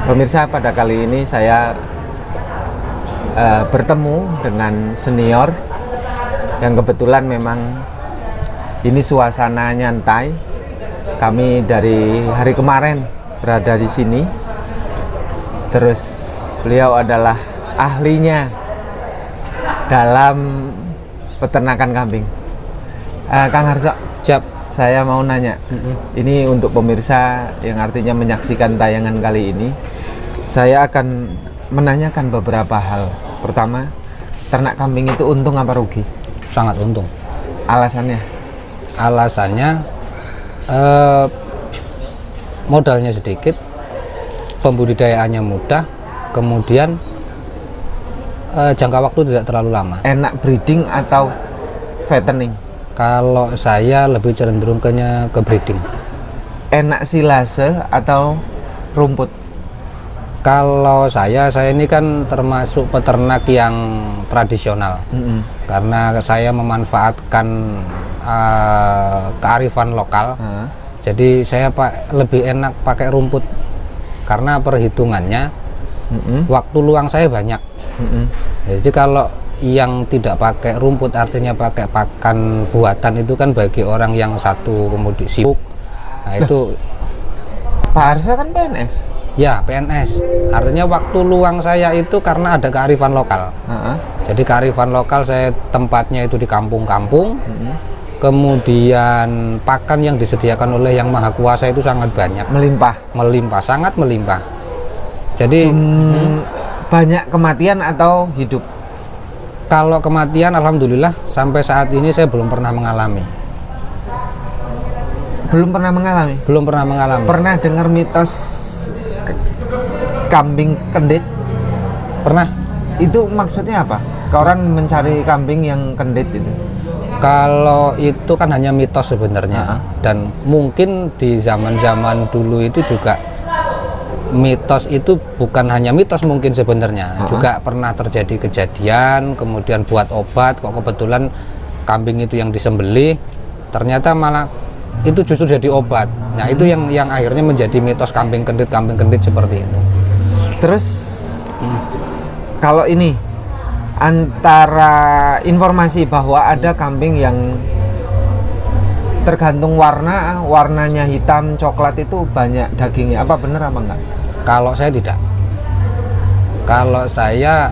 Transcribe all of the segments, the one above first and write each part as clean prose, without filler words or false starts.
Pemirsa, pada kali ini saya bertemu dengan senior yang kebetulan memang ini suasana nyantai. Kami dari hari kemarin berada di sini. Terus beliau adalah ahlinya dalam peternakan kambing. Kang Harso, saya mau nanya. Ini untuk pemirsa yang artinya menyaksikan tayangan kali ini. Saya akan menanyakan beberapa hal. Pertama, ternak kambing itu untung apa rugi? Sangat untung. Alasannya? Alasannya modalnya sedikit, pembudidayaannya mudah, kemudian jangka waktu tidak terlalu lama. Enak breeding atau fattening? Kalau saya lebih cenderung ke breeding. Enak silase atau rumput? Kalau saya ini kan termasuk peternak yang tradisional, karena saya memanfaatkan kearifan lokal. Jadi saya lebih enak pakai rumput karena perhitungannya waktu luang saya banyak. Jadi kalau yang tidak pakai rumput, artinya pakai pakan buatan, itu kan bagi orang yang satu kemudian sibuk. Nah itu Pak Harso kan PNS. Ya, PNS. Artinya waktu luang saya itu karena ada kearifan lokal. Jadi kearifan lokal, saya tempatnya itu di kampung-kampung. Kemudian pakan yang disediakan oleh Yang Maha Kuasa itu sangat banyak. Melimpah, sangat melimpah. Jadi banyak kematian atau hidup? Kalau kematian, alhamdulillah sampai saat ini saya belum pernah mengalami. Belum pernah mengalami? Belum pernah mengalami. Pernah dengar mitos kambing kendit? Pernah. Itu maksudnya apa? Orang mencari kambing yang kendit itu? Kalau itu kan hanya mitos sebenarnya. Dan mungkin di zaman-zaman dulu itu juga mitos itu bukan hanya mitos mungkin sebenarnya. Juga pernah terjadi kejadian, kemudian buat obat, kok kebetulan kambing itu yang disembelih, ternyata malah itu justru jadi obat. Nah itu yang akhirnya menjadi mitos kambing kendit seperti itu. Terus kalau ini antara informasi bahwa ada kambing yang tergantung warnanya hitam, coklat, itu banyak dagingnya, apa benar apa enggak? Kalau saya tidak. Kalau saya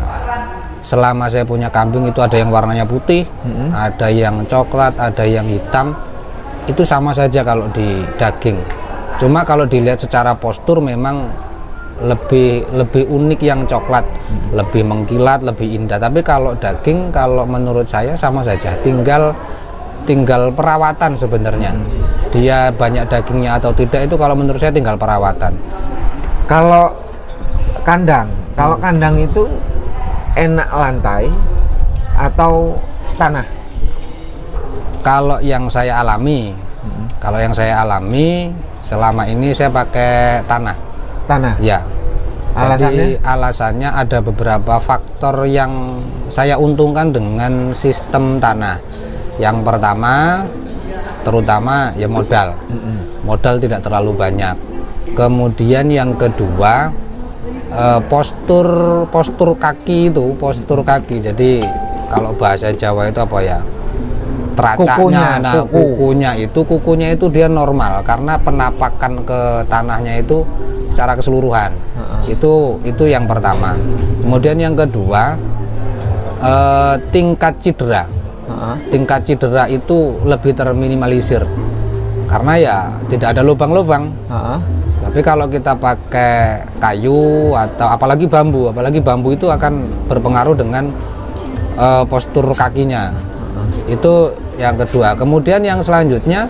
selama saya punya kambing itu ada yang warnanya putih, ada yang coklat, ada yang hitam. Itu sama saja kalau di daging. Cuma kalau dilihat secara postur memang lebih unik yang coklat, lebih mengkilat, lebih indah. Tapi kalau daging, kalau menurut saya sama saja, tinggal perawatan sebenarnya. Dia banyak dagingnya atau tidak itu kalau menurut saya tinggal perawatan. Kalau kandang itu enak lantai atau tanah? Kalau yang saya alami, selama ini saya pakai tanah. Ya. Alasannya ada beberapa faktor yang saya untungkan dengan sistem tanah. Yang pertama, terutama ya modal. Modal tidak terlalu banyak. Kemudian yang kedua, postur kaki. Jadi kalau bahasa Jawa itu apa ya? Teracaknya, kukunya itu dia normal karena penapakan ke tanahnya itu secara keseluruhan. Itu yang pertama. Kemudian yang kedua, tingkat cedera itu lebih terminimalisir karena ya tidak ada lubang-lubang. Tapi kalau kita pakai kayu atau apalagi bambu itu akan berpengaruh dengan postur kakinya. Itu yang kedua. Kemudian yang selanjutnya,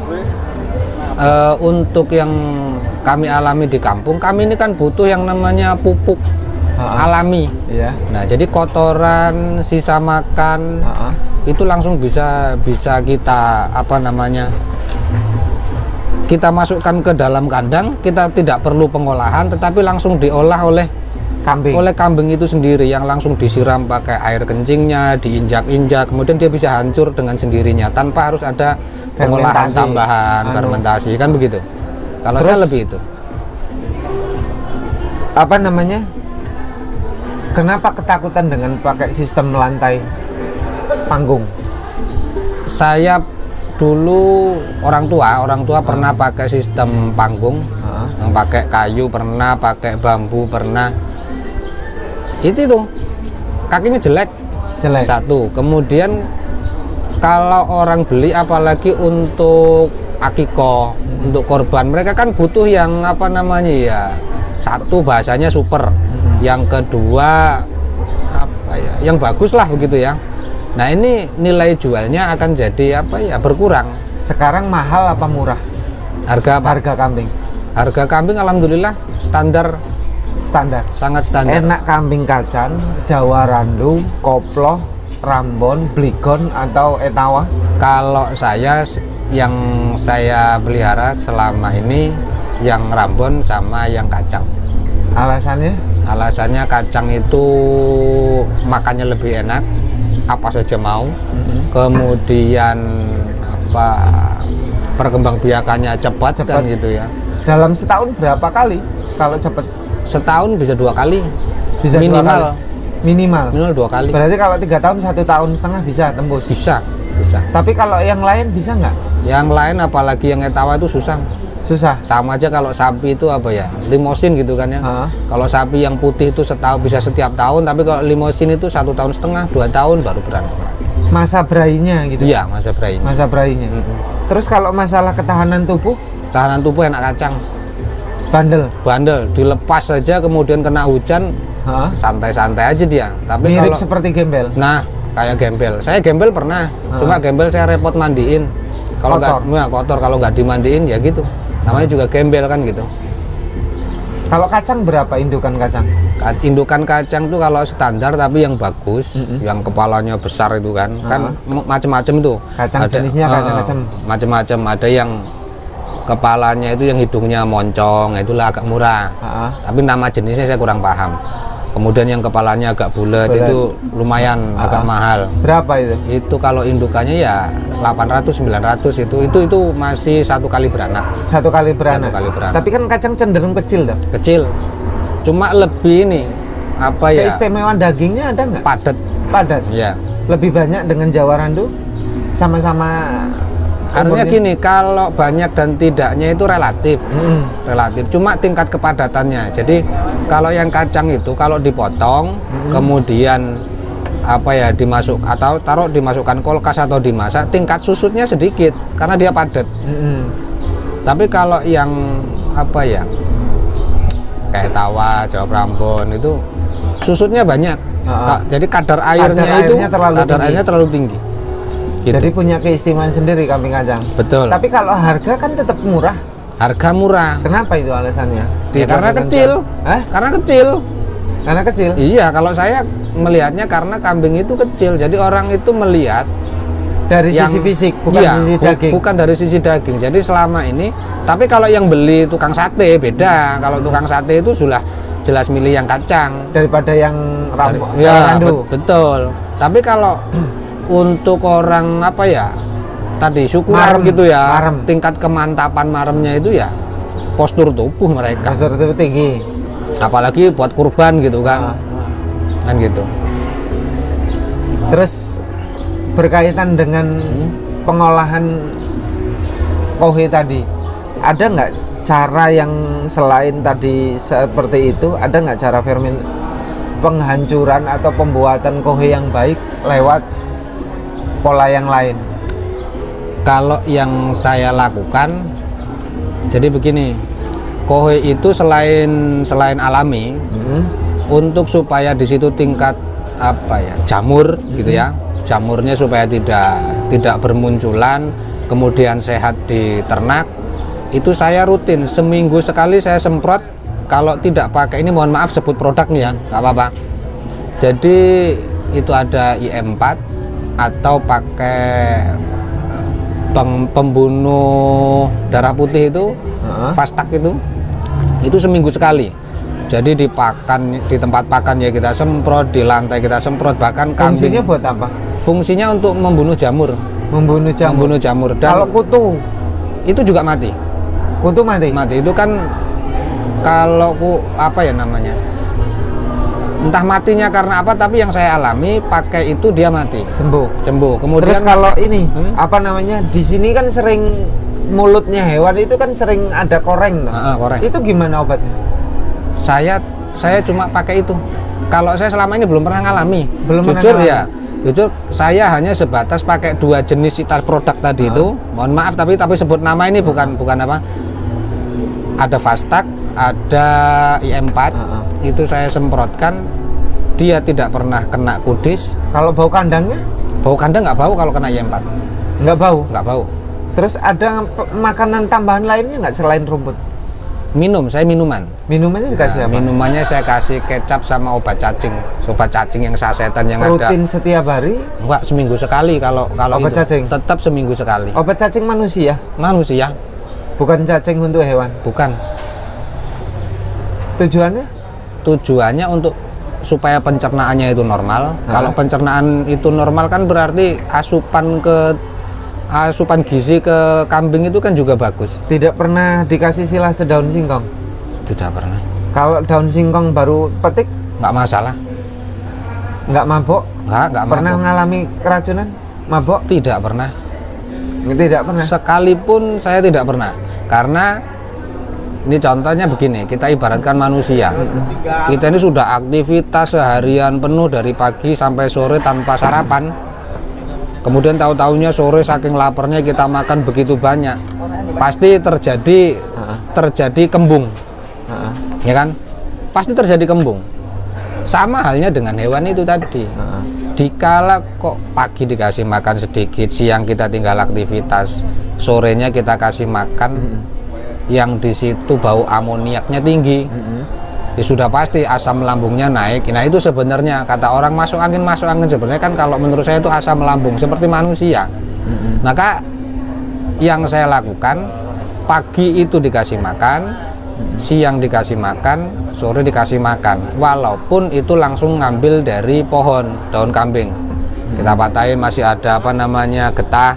untuk yang kami alami di kampung, kami ini kan butuh yang namanya pupuk alami. Nah, jadi kotoran, sisa makan itu langsung bisa kita kita masukkan ke dalam kandang. Kita tidak perlu pengolahan, tetapi langsung diolah oleh kambing itu sendiri, yang langsung disiram pakai air kencingnya, diinjak-injak, kemudian dia bisa hancur dengan sendirinya tanpa harus ada pengolahan tambahan, fermentasi, kan begitu. Kalau saya lebih itu. apa namanya? Kenapa ketakutan dengan pakai sistem lantai panggung? Saya dulu orang tua pernah pakai sistem panggung, yang pakai kayu pernah, pakai bambu pernah. Itu tuh kakinya jelek. Satu. Kemudian kalau orang beli apalagi untuk akikoh, untuk korban, mereka kan butuh yang apa namanya ya? Satu bahasanya super. Yang kedua apa ya? Yang bagus lah begitu ya. Nah, ini nilai jualnya akan jadi apa ya? Berkurang. Sekarang mahal apa murah? Harga apa? Harga kambing. Harga kambing alhamdulillah standar, sangat standar. Enak kambing kacang, Jawa Randu, Koplo, Rambon, Bligon atau Etawa? Kalau yang saya pelihara selama ini yang Rambon sama yang kacang. Alasannya? Alasannya kacang itu makannya lebih enak, apa saja mau. Kemudian apa perkembangbiakannya cepat kan gitu ya. Dalam setahun berapa kali kalau cepat? Setahun bisa 2 kali. Bisa minimal. 2 kali. Minimal 2 kali. Berarti kalau 3 tahun 1,5 tahun bisa tembus. Bisa. Tapi kalau yang lain bisa nggak? Yang lain apalagi yang etawa itu susah. Sama aja kalau sapi itu apa ya, limosin gitu kan ya. Kalau sapi yang putih itu bisa setiap tahun, tapi kalau limosin itu 1,5 tahun, 2 tahun baru beranak lagi. Masa berainya gitu? Iya, masa berainya. Terus kalau masalah ketahanan tubuh? Tahanan tubuh enak kacang. Bandel, dilepas saja kemudian kena hujan, santai-santai aja dia. Tapi mirip seperti gembel? Nah, kayak gembel. Saya gembel pernah, cuma gembel saya repot mandiin. Kalau nggak kotor, kalau nggak dimandiin ya gitu. Namanya juga gembel kan gitu. Kalau kacang berapa indukan kacang? Indukan kacang tuh kalau standar tapi yang bagus, yang kepalanya besar itu kan macam-macam tuh. Kacang jenisnya kacang-kacang. Macam-macam, ada yang kepalanya itu yang hidungnya moncong, itulah agak murah. Tapi nama jenisnya saya kurang paham. Kemudian yang kepalanya agak bulat itu lumayan agak mahal. Berapa itu? Itu kalau indukannya ya 800 900 itu masih 1 kali beranak. 1 kali beranak. Tapi kan kacang cenderung kecil dah. Kecil. Cuma lebih ini apa ya? Keistimewaan dagingnya ada nggak? Padat. Iya. Lebih banyak dengan Jawa Randu? Sama-sama. Artinya gini, kalau banyak dan tidaknya itu relatif. Cuma tingkat kepadatannya. Jadi kalau yang kacang itu kalau dipotong kemudian apa ya dimasukkan kulkas atau dimasak, tingkat susutnya sedikit karena dia padat. Tapi kalau yang apa ya kayak Tawa, Jawa Prambon itu susutnya banyak. Jadi kadar airnya terlalu tinggi. Gitu. Jadi punya keistimewaan sendiri kambing kacang. Betul. Tapi kalau harga kan tetap murah. Harga murah. Kenapa itu alasannya? Ya, karena kecil. Karena kecil. Iya, kalau saya melihatnya karena kambing itu kecil. Jadi orang itu melihat dari sisi fisik, bukan sisi daging. Bukan dari sisi daging. Jadi selama ini, tapi kalau yang beli tukang sate beda. Kalau tukang sate itu sudah jelas milih yang kacang daripada yang randu. Betul. Tapi kalau untuk orang apa ya tadi suku Arab gitu ya, tingkat kemantapan maremnya itu ya postur tubuh mereka. Postur tubuh tinggi. Apalagi buat kurban gitu kan, kan gitu. Terus berkaitan dengan pengolahan kohe tadi, ada nggak cara yang selain tadi seperti itu? Ada nggak cara penghancuran atau pembuatan kohe yang baik lewat pola yang lain? Kalau yang saya lakukan, jadi begini, kohe itu selain alami, untuk supaya di situ tingkat apa ya jamur gitu ya, jamurnya supaya tidak bermunculan, kemudian sehat di ternak, itu saya rutin seminggu sekali saya semprot. Kalau tidak pakai ini mohon maaf sebut produknya ya, nggak apa-apa. Jadi itu ada IM4 atau pakai pembunuh darah putih itu, Fastak itu seminggu sekali. Jadi di tempat pakan ya kita semprot, di lantai kita semprot, bahkan kambing. Fungsinya buat apa? Fungsinya untuk membunuh jamur. Membunuh jamur. Dan kalau kutu itu juga mati. Kutu mati? Mati itu kan kalau apa ya namanya, entah matinya karena apa, tapi yang saya alami pakai itu dia mati, Sembuh. kemudian Terus kalau ini apa namanya, di sini kan sering mulutnya hewan itu kan sering ada koreng toh. koreng. Itu gimana obatnya? Saya cuma pakai itu. Kalau saya selama ini belum pernah ngalami. Jujur saya hanya sebatas pakai 2 jenis produk tadi itu. Mohon maaf tapi sebut nama ini bukan apa. Ada Fastak, ada IM4. Itu saya semprotkan. Dia tidak pernah kena kudis. Kalau bau kandangnya? Bau kandang nggak bau kalau kena IM4. Nggak bau? Nggak bau. Terus ada makanan tambahan lainnya nggak selain rumput? Saya minuman. Minumannya dikasih apa? Minumannya saya kasih kecap sama obat cacing. Obat cacing yang sasetan yang rutin setiap hari? Enggak, seminggu sekali kalau obat itu. Cacing? Tetap seminggu sekali. Obat cacing manusia? Manusia. Bukan cacing untuk hewan? Bukan. Tujuannya? Tujuannya untuk supaya pencernaannya itu normal. Kalau pencernaan itu normal kan berarti asupan gizi ke kambing itu kan juga bagus. Tidak pernah dikasih silase daun singkong? Tidak pernah. Kalau daun singkong baru petik? Nggak masalah. Nggak mabok? Nggak pernah mabok. mengalami keracunan? Mabok? Tidak pernah. Tidak pernah? Sekalipun saya tidak pernah. Karena ini contohnya begini, kita ibaratkan manusia. Kita ini sudah aktivitas seharian penuh dari pagi sampai sore tanpa sarapan. Kemudian tahu-taunya sore saking laparnya kita makan begitu banyak, pasti terjadi kembung, ya kan? Pasti terjadi kembung. Sama halnya dengan hewan itu tadi. Dikala kok pagi dikasih makan sedikit, siang kita tinggal aktivitas, sorenya kita kasih makan, yang di situ bau amoniaknya tinggi. Ya sudah pasti asam lambungnya naik. Nah itu sebenarnya kata orang masuk angin sebenarnya kan kalau menurut saya itu asam lambung seperti manusia. Maka yang saya lakukan pagi itu dikasih makan, siang dikasih makan, sore dikasih makan. Walaupun itu langsung ngambil dari pohon daun kambing, kita patahin masih ada getah,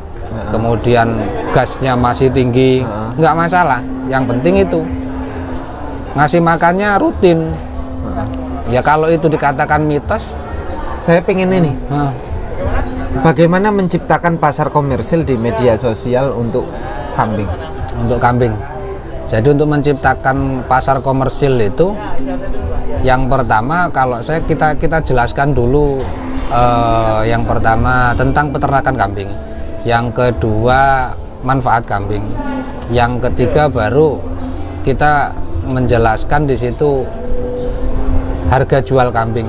kemudian gasnya masih tinggi, nggak masalah. Yang penting itu ngasih makannya rutin. Ya kalau itu dikatakan mitos, saya pengen ini. Bagaimana menciptakan pasar komersil di media sosial untuk kambing? Untuk kambing. Jadi untuk menciptakan pasar komersil itu, yang pertama kalau kita jelaskan dulu. Yang pertama tentang peternakan kambing. Yang kedua manfaat kambing. Yang ketiga baru kita menjelaskan di situ harga jual kambing.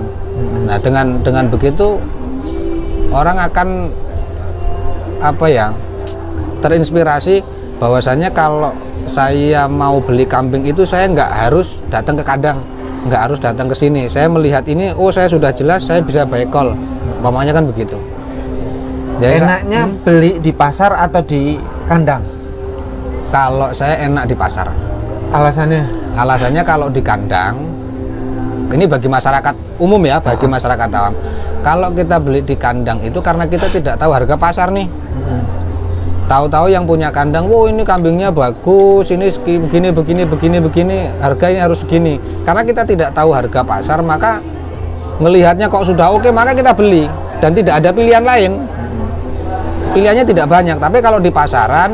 Nah, dengan begitu orang akan terinspirasi bahwasanya kalau saya mau beli kambing itu saya nggak harus datang ke kandang, nggak harus datang ke sini. Saya melihat ini, saya sudah jelas saya bisa buy call. Umpamanya kan begitu. Jadi enaknya beli di pasar atau di kandang? Kalau saya enak di pasar. Alasannya? Alasannya kalau di kandang, ini bagi masyarakat umum ya, bagi masyarakat awam. Kalau kita beli di kandang itu karena kita tidak tahu harga pasar nih. Tahu-tahu yang punya kandang, ini kambingnya bagus, ini begini, harganya harus segini. Karena kita tidak tahu harga pasar, maka melihatnya kok sudah oke, maka kita beli dan tidak ada pilihan lain. Pilihannya tidak banyak. Tapi kalau di pasaran,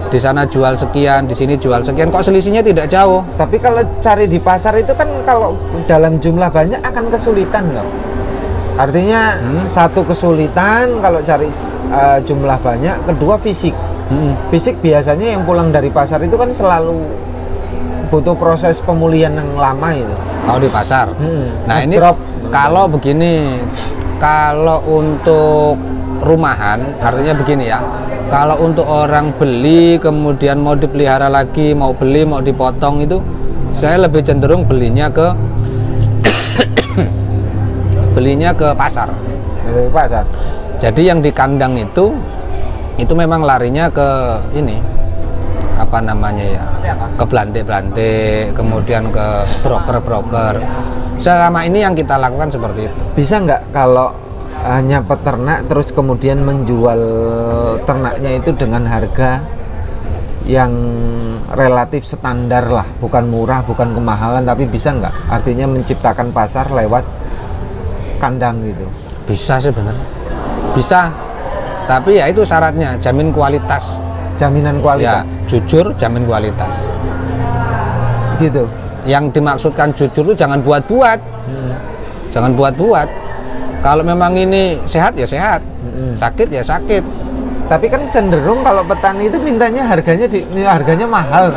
di sana jual sekian, di sini jual sekian, kok selisihnya tidak jauh. Tapi kalau cari di pasar itu kan kalau dalam jumlah banyak akan kesulitan loh. Artinya satu kesulitan kalau cari jumlah banyak, kedua fisik. Fisik biasanya yang pulang dari pasar itu kan selalu butuh proses pemulihan yang lama itu. Kalau di pasar. Nah ini kalau begini, kalau untuk rumahan, artinya begini ya. Kalau untuk orang beli kemudian mau dipelihara lagi, mau beli mau dipotong itu, saya lebih cenderung belinya ke pasar. Pasar. Jadi yang di kandang itu memang larinya ke ini ke belante-belante, kemudian ke broker-broker. Selama ini yang kita lakukan seperti itu. Bisa nggak kalau hanya peternak terus kemudian menjual ternaknya itu dengan harga yang relatif standar lah, bukan murah, bukan kemahalan, tapi bisa nggak? Artinya menciptakan pasar lewat kandang gitu. Bisa sih bener, bisa. Tapi ya itu syaratnya, jamin kualitas. Jaminan Ya, kualitas. jujur, jamin kualitas. Gitu. Yang dimaksudkan jujur itu jangan buat-buat. Jangan buat-buat. Kalau memang ini sehat ya sehat, sakit ya sakit. Tapi kan cenderung kalau petani itu mintanya harganya mahal.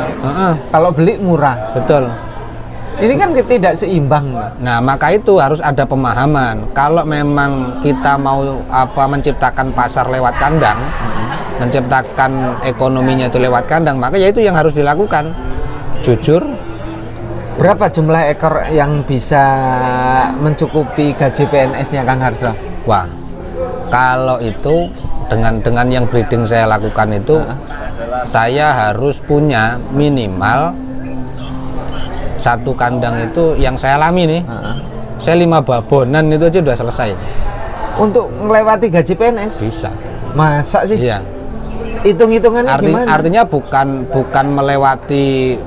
Kalau beli murah. Betul. Ini kan tidak seimbang. Nah, maka itu harus ada pemahaman. Kalau memang kita mau menciptakan pasar lewat kandang, menciptakan ekonominya itu lewat kandang, maka ya itu yang harus dilakukan. Jujur. Berapa jumlah ekor yang bisa mencukupi gaji PNS-nya Kang Harso? Wah, kalau itu dengan yang breeding saya lakukan itu, saya harus punya minimal satu kandang itu yang saya alami nih. Saya 5 babonan itu aja udah selesai. Untuk melewati gaji PNS? Bisa. Masa sih? Iya. Hitung-hitungannya gimana? Artinya bukan melewati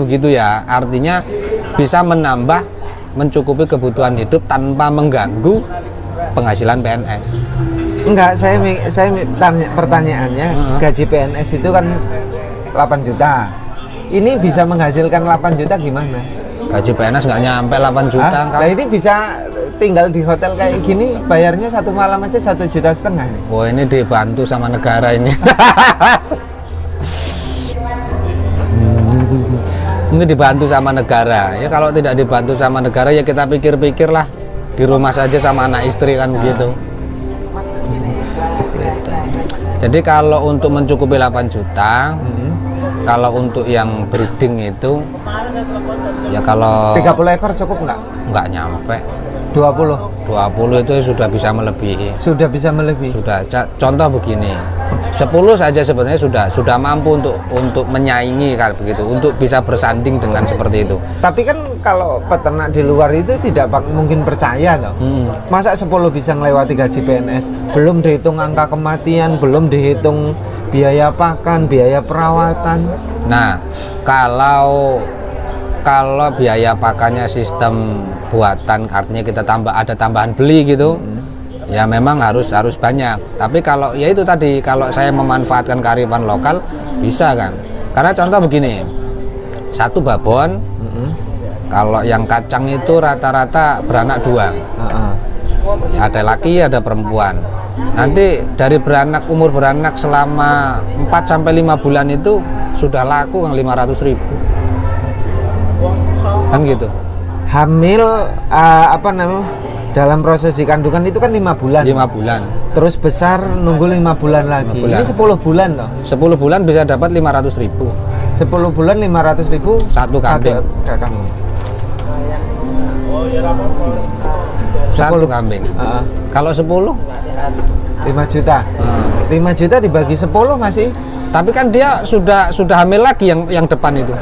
begitu ya. Artinya bisa mencukupi kebutuhan hidup tanpa mengganggu penghasilan PNS. Enggak, saya tanya, pertanyaannya gaji PNS itu kan 8 juta. Ini bisa menghasilkan 8 juta gimana? Gaji PNS nggak nyampe 8 juta kan? Nah ini bisa tinggal di hotel kayak gini, bayarnya 1 malam aja 1,5 juta nih. Oh, ini dibantu sama negara ini. Ini dibantu sama negara. Ya kalau tidak dibantu sama negara ya kita pikir-pikir lah. Di rumah saja sama anak istri kan begitu. Gitu. Jadi kalau untuk mencukupi 8 juta, kalau untuk yang breeding itu ya kalau 30 ekor cukup nggak? Nggak nyampe. 20 itu sudah bisa melebihi. Sudah bisa melebihi. Sudah. Contoh begini. 10 saja sebenarnya sudah mampu untuk menyaingi kan begitu, untuk bisa bersanding dengan seperti itu. Tapi kan kalau peternak di luar itu tidak mungkin percaya toh. Masa 10 bisa melewati gaji PNS, belum dihitung angka kematian, belum dihitung biaya pakan, biaya perawatan. Nah, kalau biaya pakannya sistem buatan, artinya kita ada tambahan beli gitu, ya memang harus banyak. Tapi kalau ya itu tadi, kalau saya memanfaatkan kearifan lokal bisa kan. Karena contoh begini, satu babon, kalau yang kacang itu rata-rata beranak 2. Ada laki ada perempuan. Nanti dari umur beranak selama 4-5 bulan itu sudah laku kan 500.000 kan gitu. Hamil dalam proses di kandungan itu kan 5 bulan. 5 bulan. Terus besar nunggu 5 bulan lagi. 5 bulan. Ini 10 bulan toh. 10 bulan bisa dapat 500.000. 10 bulan 500.000 Satu kambing. Satu kambing. Kalau 10 5 juta. 5 juta dibagi 10 masih. Tapi kan dia sudah hamil lagi yang depan itu.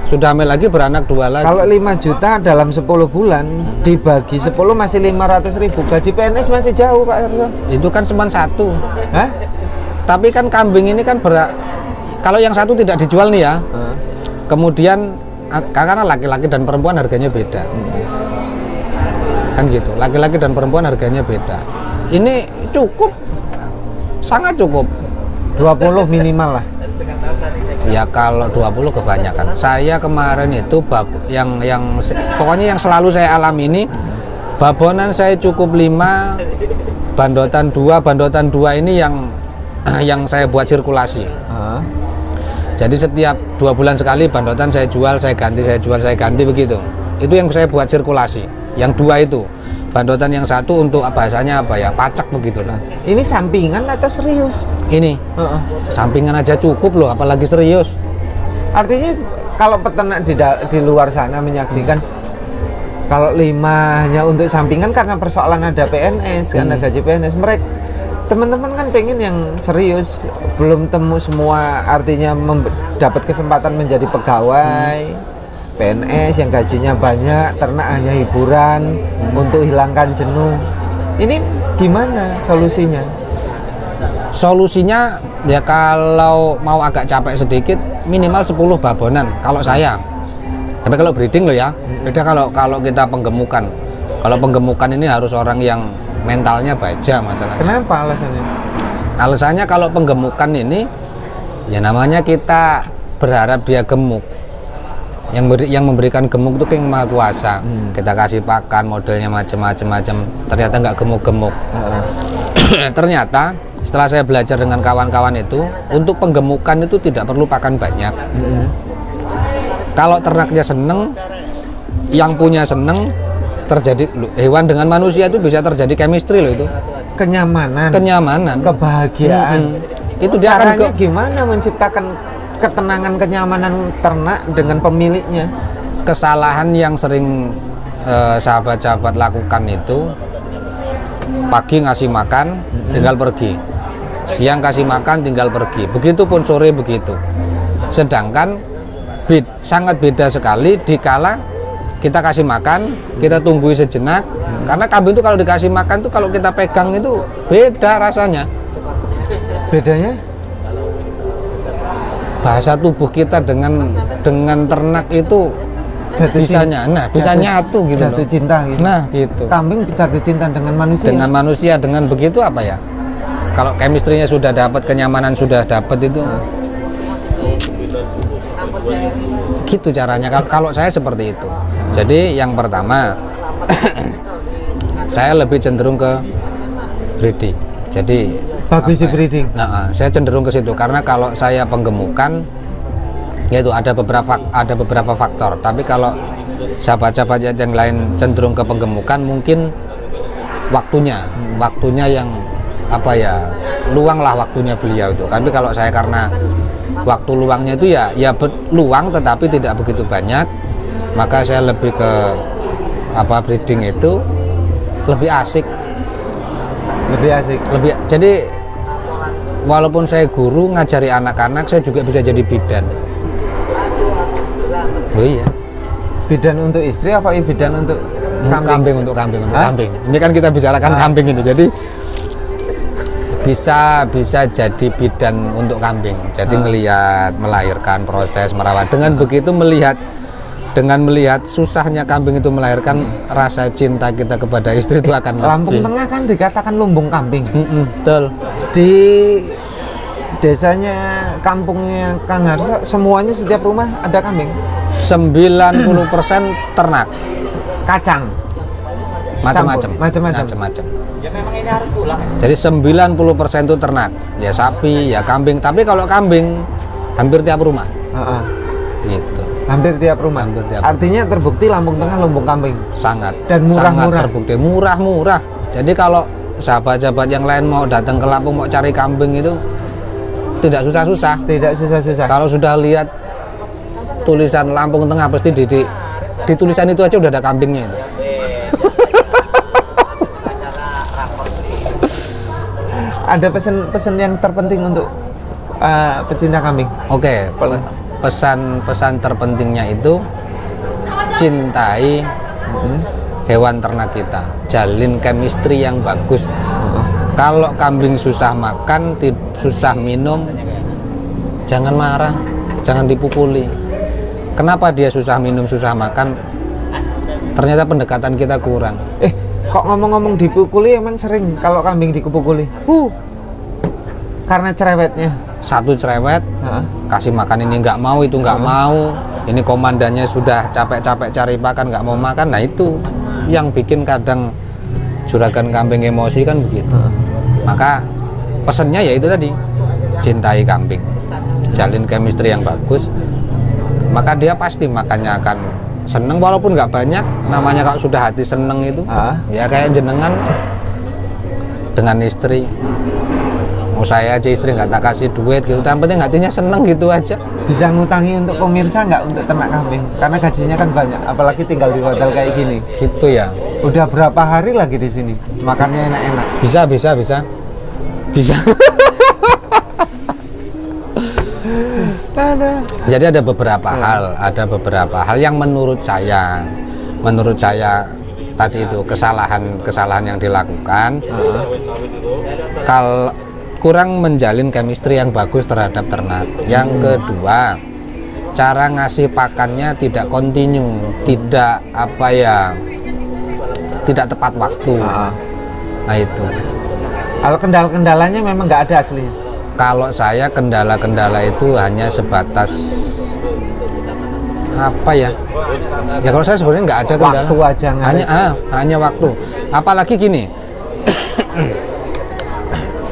Sudah hamil lagi, beranak 2 lagi. Kalau 5 juta dalam 10 bulan dibagi 10 masih 500.000. Gaji PNS masih jauh Pak Harso. Itu kan cuma satu. Hah? Tapi kan kambing ini kan kalau yang satu tidak dijual nih ya. Kemudian karena laki-laki dan perempuan harganya beda. Kan gitu. Laki-laki dan perempuan harganya beda. Ini cukup. Sangat cukup. 20 minimal lah. Ya kalau 20 kebanyakan. Saya kemarin itu pokoknya yang selalu saya alami ini, babonan saya cukup 5, bandotan 2 ini yang saya buat sirkulasi. Jadi setiap 2 bulan sekali bandotan saya jual, saya ganti begitu. Itu yang saya buat sirkulasi. Yang 2 itu. Bandotan yang 1 untuk bahasanya apa ya? Pacak begitu lah. Ini sampingan atau serius? Ini. Sampingan aja cukup loh, apalagi serius. Artinya kalau peternak di luar sana menyaksikan kalau 5 hanya untuk sampingan karena persoalan ada PNS, karena gaji PNS, mereka teman-teman kan pengen yang serius, belum temu semua, artinya dapat kesempatan menjadi pegawai PNS yang gajinya banyak, ternak hanya hiburan untuk hilangkan jenuh. Ini gimana solusinya? Solusinya ya kalau mau agak capek sedikit, minimal 10 babonan kalau saya. Tapi kalau breeding loh ya, beda kalau kita penggemukan. Kalau penggemukan ini harus orang yang mentalnya baja masalahnya. Kenapa alasannya? Alasannya kalau penggemukan ini ya namanya kita berharap dia gemuk. Yang memberikan gemuk itu King Maha Kuasa. Kita kasih pakan modelnya macam-macam, ternyata nggak gemuk-gemuk. Ternyata setelah saya belajar dengan kawan-kawan itu, untuk penggemukan itu tidak perlu pakan banyak. Kalau ternaknya seneng, yang punya seneng, terjadi hewan dengan manusia itu bisa terjadi chemistry loh itu. Kenyamanan, kebahagiaan. Itu dia caranya gimana menciptakan ketenangan, kenyamanan ternak dengan pemiliknya? Kesalahan yang sering sahabat-sahabat lakukan itu, pagi ngasih makan tinggal pergi, siang kasih makan tinggal pergi, begitupun sore begitu. Sedangkan sangat beda sekali dikala kita kasih makan, kita tunggu sejenak, karena kambing itu kalau dikasih makan tuh kalau kita pegang itu beda rasanya. Bedanya? Bahasa tubuh kita dengan ternak itu bisa nyatu gitu jatuh loh. Cinta gitu. Nah gitu. Kambing jatuh cinta dengan manusia. Dengan manusia, dengan begitu apa ya? Kalau chemistry-nya sudah dapat, kenyamanan sudah dapat itu. Gitu caranya. Kalau saya seperti itu. Jadi yang pertama saya lebih cenderung ke breeding. Jadi bagus di breeding. Nah, saya cenderung ke situ karena kalau saya penggemukan yaitu ada beberapa faktor. Tapi kalau sahabat-sahabat yang lain cenderung ke penggemukan, mungkin waktunya yang apa ya, luang lah waktunya beliau itu. Tapi kalau saya karena waktu luangnya itu ya luang tetapi tidak begitu banyak, maka saya lebih ke breeding itu lebih asik. Jadi walaupun saya guru ngajari anak-anak, saya juga bisa jadi bidan. Oh iya. Bidan untuk istri apa bidan untuk kambing? Untuk kambing. Ini kan kita bicarakan kambing ini. Jadi bisa jadi bidan untuk kambing. Jadi melahirkan, proses merawat. Dengan begitu dengan melihat susahnya kambing itu melahirkan, rasa cinta kita kepada istri itu akan Lampung Tengah kan dikatakan lumbung kambing. Betul. Di desanya, kampungnya Kang Harso, semuanya setiap rumah ada kambing. 90% ternak. Kacang. Macam-macam. Ya memang ini harus pulang. Jadi 90% itu ternak. Ya sapi, ya kambing. Tapi kalau kambing hampir tiap rumah. Gitu. Hampir tiap rumah. Artinya terbukti Lampung Tengah lumbung kambing. Sangat. Dan murah-murah. Sangat terbukti murah-murah. Jadi kalau sahabat-sahabat yang lain mau datang ke Lampung mau cari kambing itu tidak susah-susah. Kalau sudah lihat tulisan Lampung Tengah pasti di tulisan itu aja udah ada kambingnya itu. Ada pesan-pesan yang terpenting untuk pecinta kambing. Oke. Pesan terpentingnya itu cintai hewan ternak kita, jalin chemistry yang bagus. Kalau kambing susah makan, susah minum, jangan marah, jangan dipukuli. Kenapa dia susah minum, susah makan? Ternyata pendekatan kita kurang. Kok ngomong-ngomong dipukuli, emang sering kalau kambing dipukuli? Karena cerewetnya. Satu cerewet, kasih makan ini nggak mau, itu nggak mau. Ini komandannya sudah capek-capek cari pakan, nggak mau makan. Nah itu yang bikin kadang juragan kambing emosi kan begitu. Maka pesennya ya itu tadi, cintai kambing, jalin chemistry yang bagus. Maka dia pasti makannya akan seneng walaupun nggak banyak. Namanya kalau sudah hati seneng itu, ya kayak jenengan dengan istri. Mau saya aja istri nggak tak kasih duit gitu, yang penting hatinya seneng gitu aja. Bisa ngutangi untuk pemirsa nggak untuk ternak kambing? Karena gajinya kan banyak, apalagi tinggal di hotel kayak gini. Gitu ya. Udah berapa hari lagi di sini? Makannya enak-enak. Bisa. Jadi ada beberapa hal yang menurut saya tadi itu kesalahan yang dilakukan. Kalau kurang menjalin chemistry yang bagus terhadap ternak. Yang kedua, cara ngasih pakannya tidak kontinu, tidak apa ya, tidak tepat waktu. Nah itu. Kalau kendala-kendalanya memang nggak ada aslinya. Kalau saya kendala-kendala itu hanya sebatas apa ya? Ya kalau saya sebenarnya nggak ada kendala. Waktu aja hanya waktu. Apalagi gini.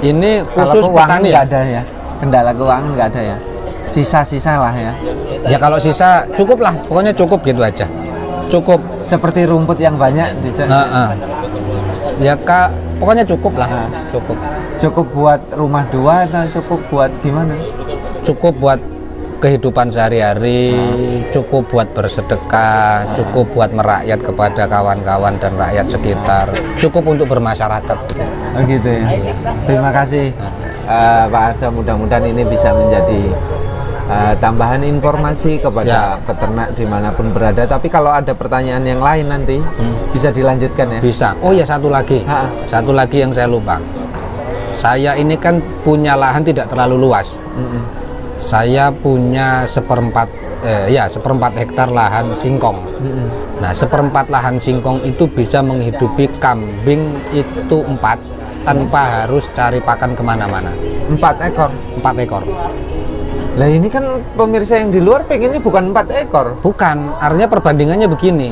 Ini khusus kalau keuangan petani nggak ya. ada ya. Kendala keuangan nggak ada ya. Sisa-sisa lah ya. Ya kalau sisa cukup lah, pokoknya cukup gitu aja. Cukup. Seperti rumput yang banyak di Ya Kak, pokoknya cukup lah. Cukup. Cukup buat rumah 2 atau cukup buat gimana? Cukup buat kehidupan sehari-hari, cukup buat bersedekah, cukup buat merakyat kepada kawan-kawan dan rakyat sekitar, cukup untuk bermasyarakat. Oh gitu ya. Terima kasih Pak Harso, mudah-mudahan ini bisa menjadi tambahan informasi kepada peternak dimanapun berada. Tapi kalau ada pertanyaan yang lain nanti bisa dilanjutkan ya. Bisa. Oh ya, satu lagi yang saya lupa. Saya ini kan punya lahan tidak terlalu luas. Saya punya seperempat hektar lahan singkong. Nah, seperempat lahan singkong itu bisa menghidupi kambing itu 4 tanpa harus cari pakan kemana-mana. 4 ekor. 4 ekor. Lah ini kan pemirsa yang di luar pengennya bukan 4 ekor. Bukan, artinya perbandingannya begini.